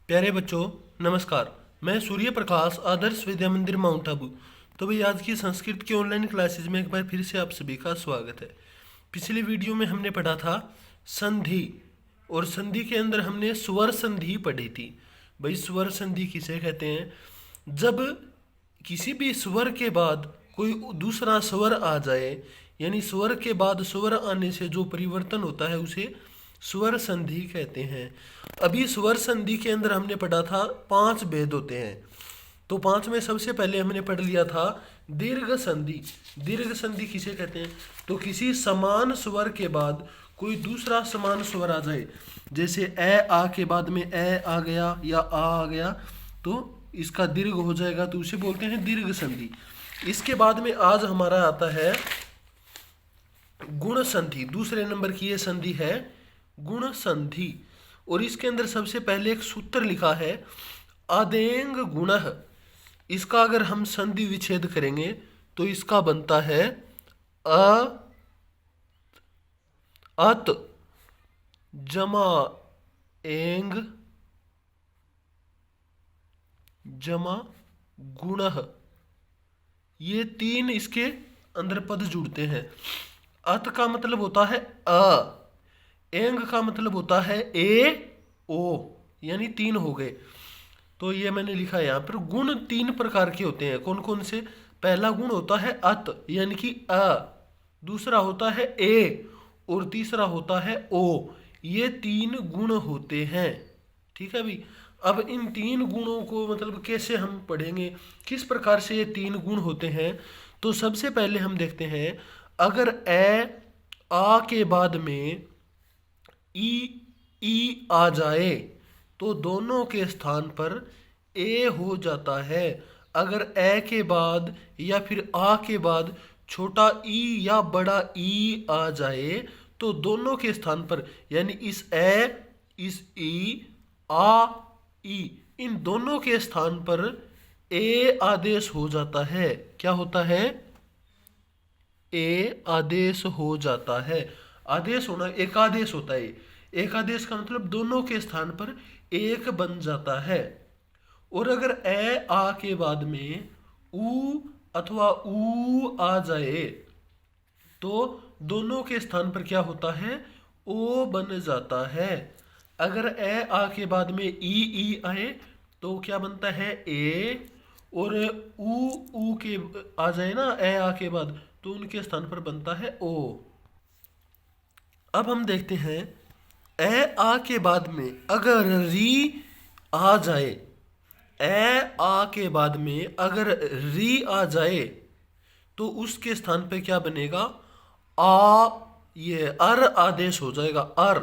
प्यारे बच्चों, नमस्कार। मैं सूर्य प्रकाश आदर्श विद्या मंदिर माउंट आबू। तो भाई आज की संस्कृत की ऑनलाइन क्लासेज में एक बार फिर से आप सभी का स्वागत है। पिछली वीडियो में हमने पढ़ा था संधि, और संधि के अंदर हमने स्वर संधि पढ़ी थी। भाई स्वर संधि किसे कहते हैं? जब किसी भी स्वर के बाद कोई दूसरा स्वर आ जाए, यानी स्वर के बाद स्वर आने से जो परिवर्तन होता है उसे स्वर संधि कहते हैं। अभी स्वर संधि के अंदर हमने पढ़ा था 5 भेद होते हैं। तो 5 में सबसे पहले हमने पढ़ लिया था दीर्घ संधि। दीर्घ संधि किसे कहते हैं? तो किसी समान स्वर के बाद कोई दूसरा समान स्वर आ जाए, जैसे ए आ के बाद में ए आ गया या आ गया, तो इसका दीर्घ हो जाएगा, तो उसे बोलते हैं दीर्घ संधि। इसके बाद में आज हमारा आता है गुण संधि। दूसरे नंबर की ये संधि है गुण संधि, और इसके अंदर सबसे पहले एक सूत्र लिखा है आदेंग गुणः। इसका अगर हम संधि विच्छेद करेंगे तो इसका बनता है अ अत जमा एंग जमा गुणः। ये 3 इसके अंदर पद जुड़ते हैं। अत का मतलब होता है अ, एंग का मतलब होता है ए ओ, यानी 3 हो गए। तो ये मैंने लिखा है यहाँ पर। गुण 3 प्रकार के होते हैं। कौन कौन से? पहला गुण होता है अत, यानी कि अ, दूसरा होता है ए, और तीसरा होता है ओ। ये 3 गुण होते हैं। ठीक है भाई। अब इन 3 गुणों को मतलब कैसे हम पढ़ेंगे, किस प्रकार से ये 3 गुण होते हैं? तो सबसे पहले हम देखते हैं, अगर ए आ के बाद में ई आ जाए तो दोनों के स्थान पर ए हो जाता है। अगर ए के बाद या फिर आ के बाद छोटा ई या बड़ा ई आ जाए तो दोनों के स्थान पर, यानी इस ए, इस ई, आ, ई, इन दोनों के स्थान पर ए आदेश हो जाता है। क्या होता है? ए आदेश हो जाता है। आदेश होना एक आदेश होता है। एक आदेश का मतलब दोनों के स्थान पर एक बन जाता है। और अगर ए आ के बाद में ऊ अथवा ऊ आ जाए तो दोनों के स्थान पर क्या होता है? ओ बन जाता है। अगर ए आ के बाद में ई आए तो क्या बनता है? ए, और ऊ के आ जाए ना ए आ के बाद, तो उनके स्थान पर बनता है ओ। अब हम देखते हैं ए आ के बाद में अगर री आ जाए, ए आ के बाद में अगर री आ जाए तो उसके स्थान पे क्या बनेगा? आ, ये अर आदेश हो जाएगा। अर,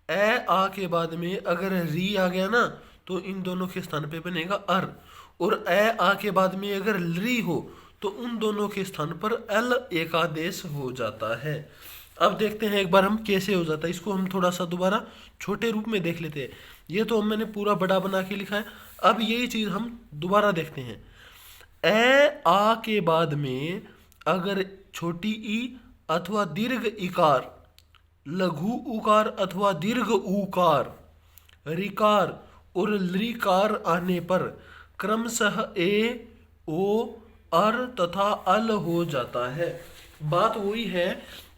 ए आ के बाद में अगर री आ गया ना तो इन दोनों के स्थान पे बनेगा अर, और ए आ के बाद में अगर री हो तो उन दोनों के स्थान पर एल एक आदेश हो जाता है। अब देखते हैं एक बार हम कैसे हो जाता है। इसको हम थोड़ा सा दोबारा छोटे रूप में देख लेते हैं। ये तो मैंने पूरा बड़ा बना के लिखा है। अब यही चीज हम दोबारा देखते हैं। ए आ के बाद में अगर छोटी ई अथवा दीर्घ इकार, लघु उकार अथवा दीर्घ उकार, रिकार और लृकार आने पर क्रमशः ए, ओ, अर तथा अल हो जाता है। बात वही है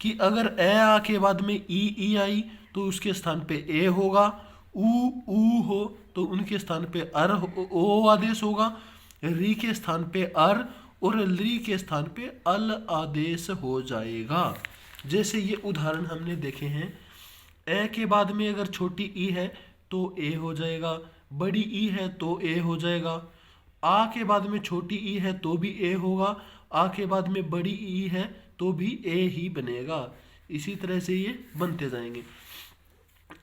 कि अगर ए आ के बाद में ई आई तो उसके स्थान पे ए होगा, ऊ हो तो उनके स्थान पे अर ओ आदेश होगा, री के स्थान पे अर और ली के स्थान पे अल आदेश हो जाएगा। जैसे ये उदाहरण हमने देखे हैं। ए के बाद में अगर छोटी ई है तो ए हो जाएगा, बड़ी ई है तो ए हो जाएगा, आ के बाद में छोटी ई है तो भी ए होगा, आ के बाद में बड़ी ई है तो भी ए ही बनेगा। इसी तरह से ये बनते जाएंगे।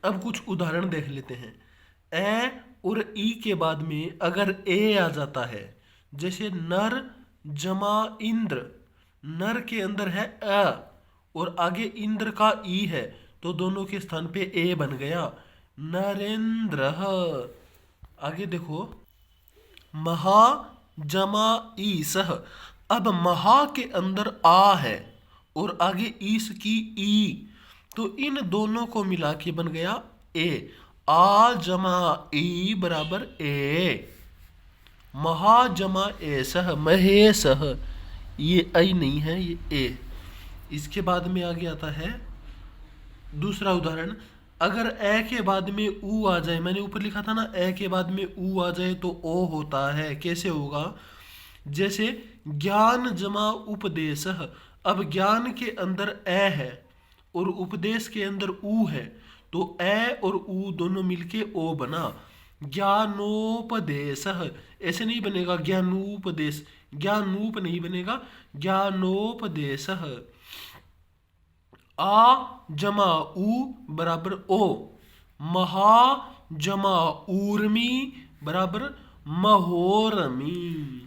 अब कुछ उदाहरण देख लेते हैं। ए और ई के बाद में अगर ए आ जाता है, जैसे नर जमा इंद्र, नर के अंदर है अ और आगे इंद्र का ई है तो दोनों के स्थान पे ए बन गया, नरेंद्र। आगे देखो, महा जमा ईसह। अब महा के अंदर आ है और आगे ईस की ई, तो इन दोनों को मिला के बन गया ए। आ जमा ई बराबर ए। महा जमा एसह महेशह, ये ऐ नहीं है, ये ए। इसके बाद में आगे आता है दूसरा उदाहरण। अगर ए के बाद में ऊ आ जाए, मैंने ऊपर लिखा था ना ए के बाद में ऊ आ जाए तो ओ होता है। कैसे होगा? जैसे ज्ञान जमा उपदेशः। अब ज्ञान के अंदर ए है और उपदेश के अंदर ऊ है, तो ए और ऊ दोनों मिलके ओ बना। ज्ञानोपदेशः ऐसे नहीं बनेगा ज्ञानोपदेश, ज्ञानूप नहीं बनेगा, ज्ञानोपदेशः। आ जमा ऊ बराबर ओ। महा जमा ऊर्मी बराबर महोरमी।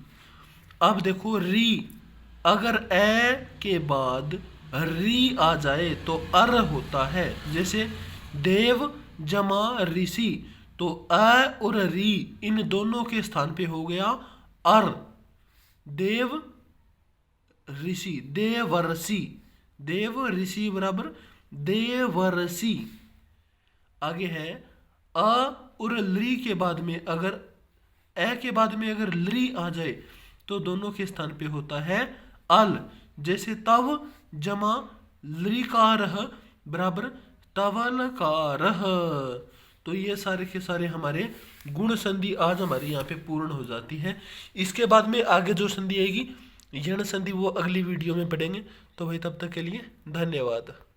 अब देखो री, अगर ए के बाद री आ जाए तो अर होता है। जैसे देव जमा ऋषि, तो अ और री इन दोनों के स्थान पे हो गया अर। देव ऋषि, देवर्षि, देव ऋषि बराबर देवर्षि। आगे है अ और ली के बाद में अगर ए के बाद में अगर ली आ जाए तो दोनों के स्थान पे होता है अल। जैसे तव जमा लिकारह बराबर तवलकारह। तो ये सारे के सारे हमारे गुण संधि आज हमारी यहाँ पे पूर्ण हो जाती है। इसके बाद में आगे जो संधि आएगी यण संधि, वो अगली वीडियो में पढ़ेंगे। तो भाई तब तक के लिए धन्यवाद।